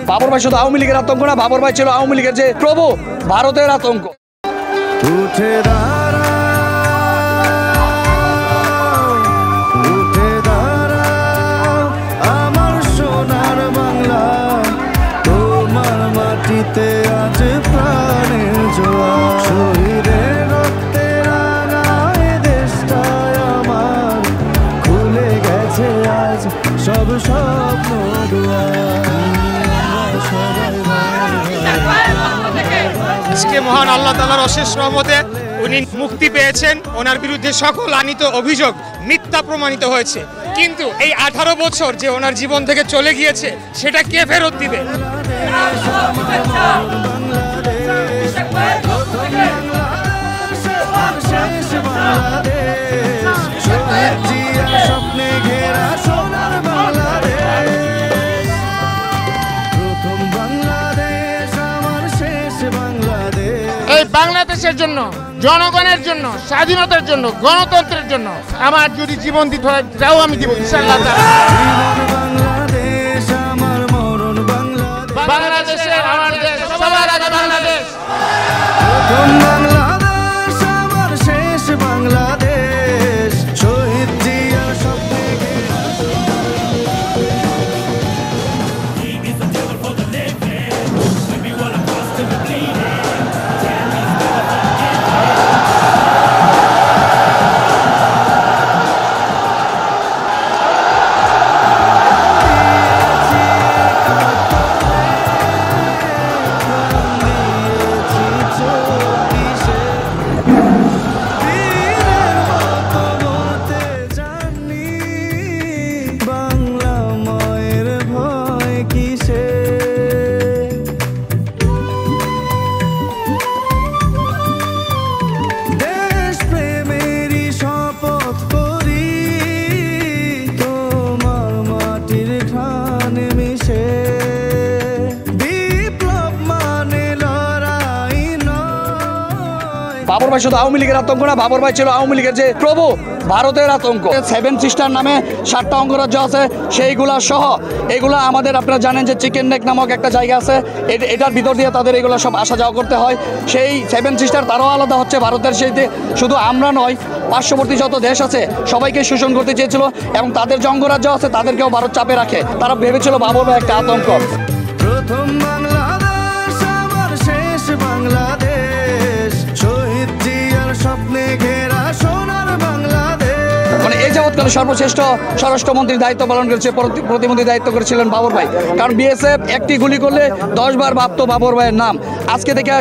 বাবর ভাই শুধু আওয়ামী লীগের আতঙ্ক না, বাবর ভাই ছিল আওয়ামী লীগের যে প্রভু, ভারতের আতঙ্ক। আমার সোনার বাংলা, তোমার মাটিতে আজ প্রাণের জোয়ার, শহীদের রক্তে রাঙায় দেশটায় আমার, খুলে গেছে আজ সব স্বপ্ন দুয়ার। আজকে মহান আল্লাহ তাআলার অশেষ রহমতে উনি মুক্তি পেয়েছেন। ওনার বিরুদ্ধে সকল আনিত অভিযোগ মিথ্যা প্রমাণিত হয়েছে, কিন্তু এই 18 বছর যে ওনার জীবন থেকে চলে গিয়েছে সেটা কে ফেরত দিবে? এই বাংলাদেশের জন্য, জনগণের জন্য, স্বাধীনতার জন্য, গণতন্ত্রের জন্য আমার যদি জীবন দিতে হয় তাও আমি দিব ইনশাআল্লাহ। বাংলাদেশের আমার দেশ, সবার আগে বাংলাদেশ। বাংলাদেশ আমার শেষ বাংলাদেশ, শহীদ জিয়া স্বপ্নে বাবর ভাই শুধু আওয়ামী লীগের আতঙ্ক না, বাবর ভাই ছিল আওয়ামী লীগের যে প্রভু, ভারতের আতঙ্ক। 7 সিস্টার নামে 7টা অঙ্গরাজ্য আছে, সেইগুলা সহ এগুলা আমাদের, আপনারা জানেন যে চিকেন নেক নামক একটা জায়গা আছে, এটার ভিতর দিয়ে তাদের এগুলো সব আসা যাওয়া করতে হয়। সেই 7 সিস্টার তারাও আলাদা হচ্ছে ভারতের, সেইতে শুধু আমরা নয়, পার্শ্ববর্তী যত দেশ আছে সবাইকে শোষণ করতে চেয়েছিল, এবং তাদের যে অঙ্গরাজ্য আছে তাদেরকেও ভারত চাপে রাখে। তারা ভেবেছিল বাবর ভাই একটা আতঙ্ক। প্রথম বাংলাদেশ আমার শেষ বাংলাদেশ, শহীদ জিয়ার স্বপ্নে ঘেরা সোনার বাংলাদেশ। মানে এই যাবৎকালে সর্বশ্রেষ্ঠ স্বরাষ্ট্রমন্ত্রীর দায়িত্ব পালন করেছে, প্রতিমন্ত্রীর দায়িত্ব করেছিলেন বাবর ভাই। কারণ বিএসএফ একটি গুলি করলে 10 বার ভাবতো বাবর ভাইয়ের নাম। আজকে থেকে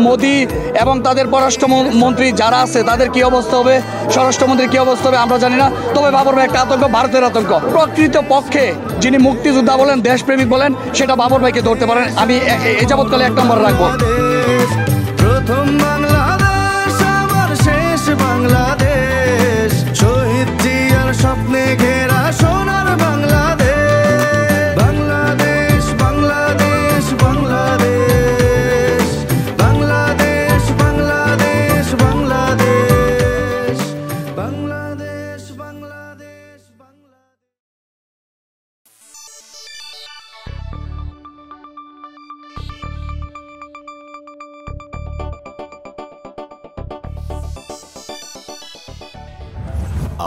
মোদি এবং তাদের পররাষ্ট্রমন্ত্রী যারা আছে তাদের কি অবস্থা হবে, স্বরাষ্ট্রমন্ত্রীর কি অবস্থা হবে আমরা জানি না। তবে বাবর ভাই একটা আতঙ্ক, ভারতের আতঙ্ক। প্রকৃত পক্ষে যিনি মুক্তিযোদ্ধা বলেন, দেশপ্রেমিক বলেন, সেটা বাবর ভাইকে ধরতে পারেন। আমি এই যাবৎকালে 1 নম্বর রাখবো। প্রথম বাংলাদেশ আমার শেষ বাংলাদেশ, শহীদ জিয়ার স্বপ্নে ঘেরা সোনার বাংলাদেশ। বাংলাদেশ বাংলাদেশ বাংলাদেশ, বাংলাদেশ বাংলাদেশ বাংলাদেশ, বাংলাদেশ বাংলাদেশ বাংলাদেশ।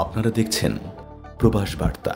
আপনারা দেখছেন প্রবাস বার্তা।